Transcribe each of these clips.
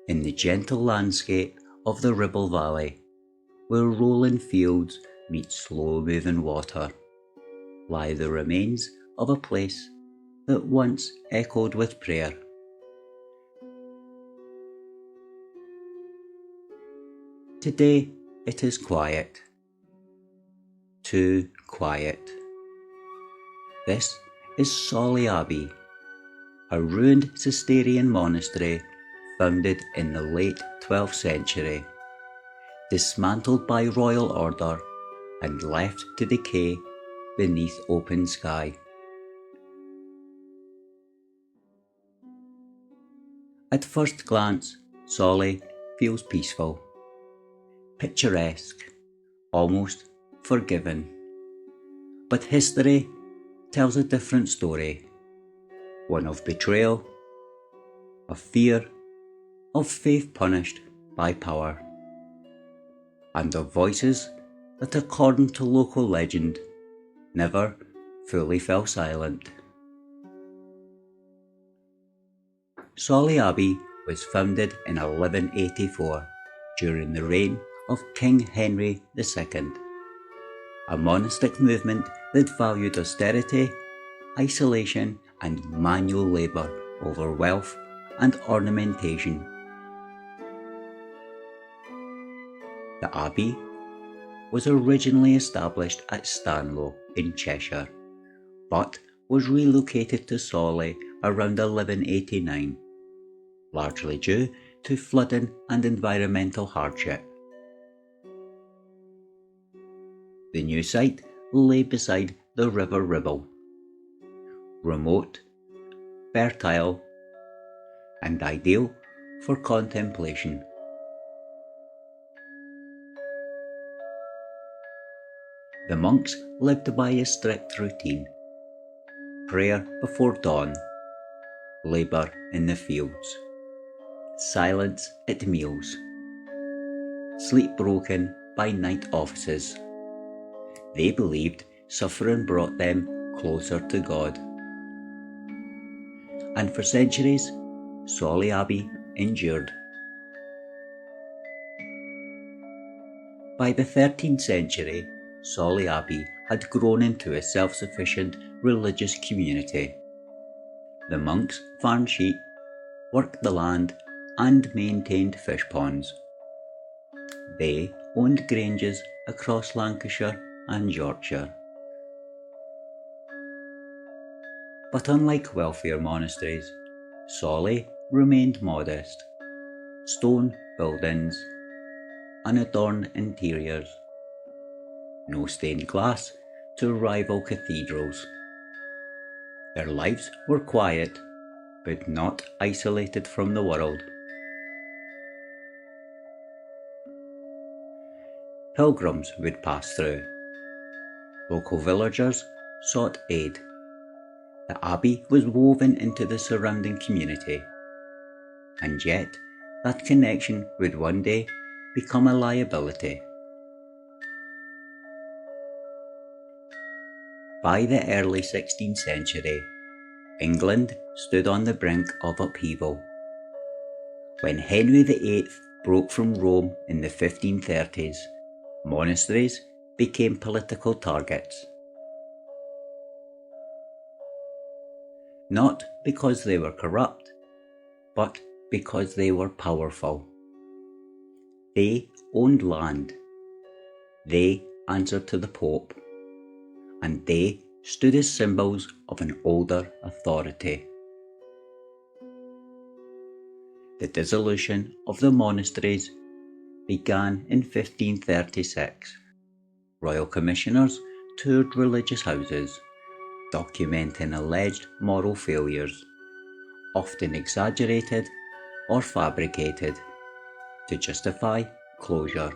In the gentle landscape of the Ribble Valley, where rolling fields meet slow-moving water, lie the remains of a place that once echoed with prayer. Today it is quiet. Too quiet. This is Sawley Abbey, a ruined Cistercian monastery founded in the late 12th century, dismantled by royal order and left to decay beneath open sky. At first glance, Sawley feels peaceful, picturesque, almost forgiven. But history tells a different story, one of betrayal, of fear, of faith punished by power, and of voices that, according to local legend, never fully fell silent. Sawley Abbey was founded in 1184 during the reign of King Henry II, a monastic movement that valued austerity, isolation and manual labour over wealth and ornamentation. The abbey was originally established at Stanlow in Cheshire, but was relocated to Sawley around 1189, largely due to flooding and environmental hardship. The new site lay beside the River Ribble, remote, fertile, and ideal for contemplation. The monks lived by a strict routine: prayer before dawn, labour in the fields, silence at meals, sleep broken by night offices. They believed suffering brought them closer to God. And for centuries, Sawley Abbey endured. By the 13th century, Sawley Abbey had grown into a self-sufficient religious community. The monks farmed sheep, worked the land, and maintained fish ponds. They owned granges across Lancashire and Yorkshire. But unlike wealthier monasteries, Sawley remained modest. Stone buildings, unadorned interiors, no stained glass to rival cathedrals. Their lives were quiet, but not isolated from the world. Pilgrims would pass through. Local villagers sought aid. The abbey was woven into the surrounding community, and yet that connection would one day become a liability. By the early 16th century, England stood on the brink of upheaval. When Henry VIII broke from Rome in the 1530s, monasteries became political targets. Not because they were corrupt, but because they were powerful. They owned land. They answered to the Pope. And they stood as symbols of an older authority. The dissolution of the monasteries began in 1536. Royal commissioners toured religious houses, documenting alleged moral failures, often exaggerated or fabricated, to justify closure.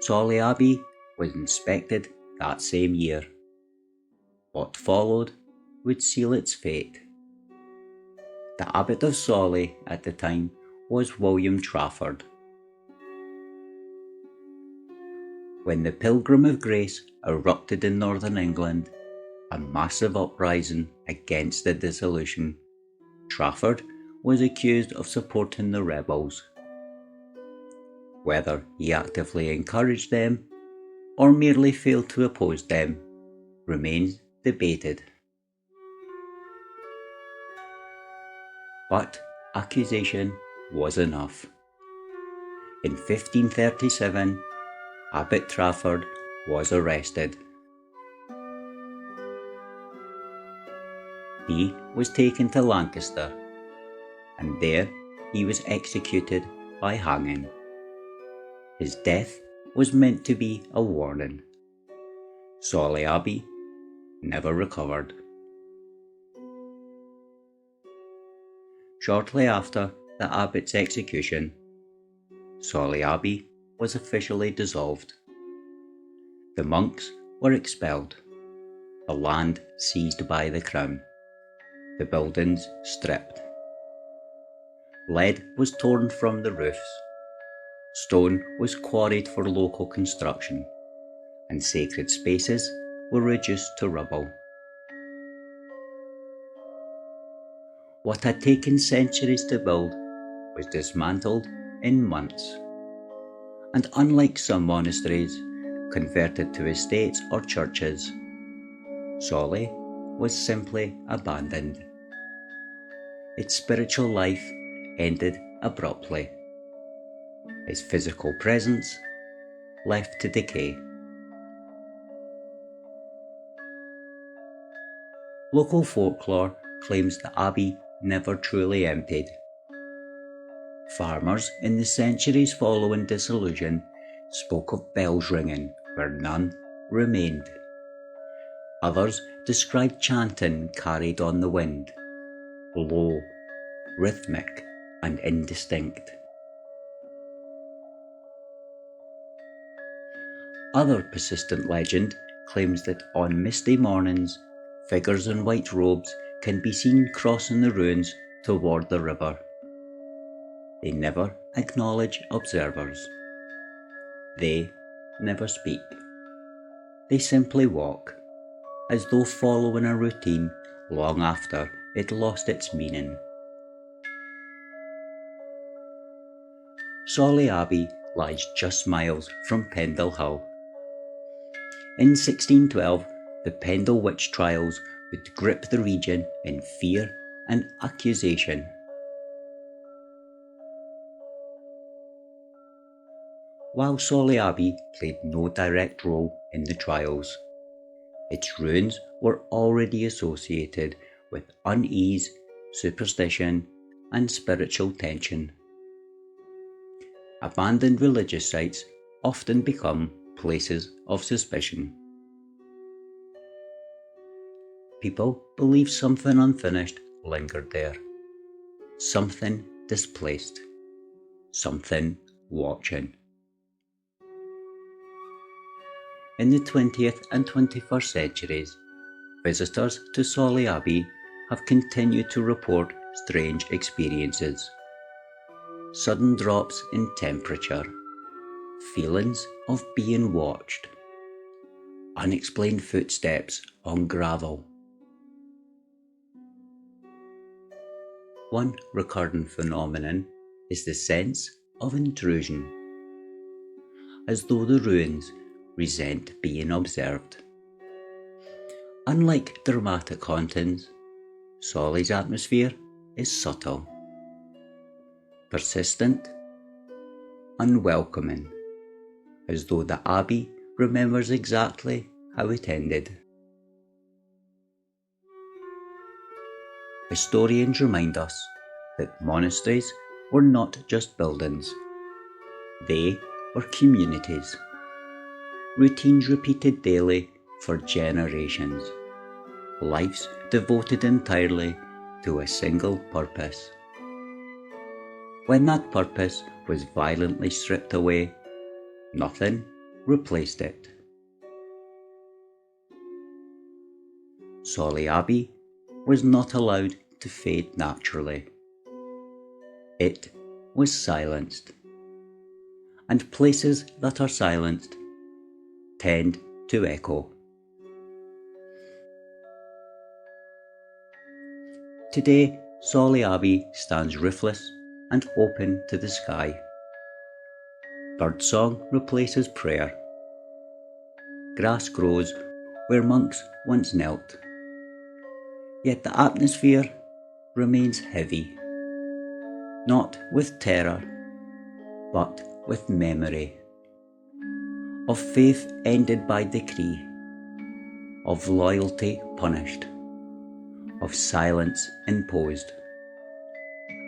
Sawley Abbey was inspected that same year. What followed would seal its fate. The abbot of Sawley at the time was William Trafford. When the Pilgrim of Grace erupted in northern England, a massive uprising against the dissolution, Trafford was accused of supporting the rebels. Whether he actively encouraged them or merely failed to oppose them remains debated. But accusation was enough. In 1537, Abbot Trafford was arrested. He was taken to Lancaster, and there he was executed by hanging. His death was meant to be a warning. Sawley Abbey never recovered. Shortly after the abbot's execution, Sawley Abbey was officially dissolved. The monks were expelled, the land seized by the crown, the buildings stripped. Lead was torn from the roofs, stone was quarried for local construction, and sacred spaces were reduced to rubble. What had taken centuries to build was dismantled in months. And unlike some monasteries converted to estates or churches, Sawley was simply abandoned. Its spiritual life ended abruptly. Its physical presence left to decay. Local folklore claims the abbey never truly emptied. Farmers in the centuries following dissolution spoke of bells ringing where none remained. Others described chanting carried on the wind, low, rhythmic, and indistinct. Other persistent legend claims that on misty mornings, figures in white robes can be seen crossing the ruins toward the river. They never acknowledge observers. They never speak. They simply walk, as though following a routine long after it lost its meaning. Sawley Abbey lies just miles from Pendle Hill. In 1612, the Pendle witch trials would grip the region in fear and accusation. While Sawley Abbey played no direct role in the trials, its ruins were already associated with unease, superstition, and spiritual tension. Abandoned religious sites often become places of suspicion. People believe something unfinished lingered there, something displaced, something watching. In the 20th and 21st centuries, visitors to Sawley Abbey have continued to report strange experiences. Sudden drops in temperature, feelings of being watched, unexplained footsteps on gravel. One recurring phenomenon is the sense of intrusion, as though the ruins resent being observed. Unlike dramatic hauntings, Sawley's atmosphere is subtle, persistent, unwelcoming, as though the abbey remembers exactly how it ended. Historians remind us that monasteries were not just buildings, they were communities. Routines repeated daily for generations, lives devoted entirely to a single purpose. When that purpose was violently stripped away, nothing replaced it. Sawley Abbey was not allowed to fade naturally. It was silenced, and places that are silenced tend to echo. Today, Sawley Abbey stands roofless and open to the sky. Birdsong replaces prayer. Grass grows where monks once knelt. Yet the atmosphere remains heavy, not with terror, but with memory, of faith ended by decree, of loyalty punished, of silence imposed.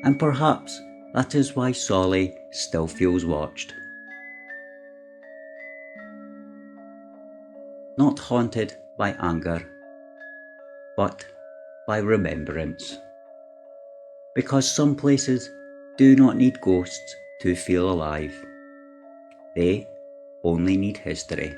And perhaps that is why Sawley still feels watched. Not haunted by anger, but by remembrance. Because some places do not need ghosts to feel alive. They only need history.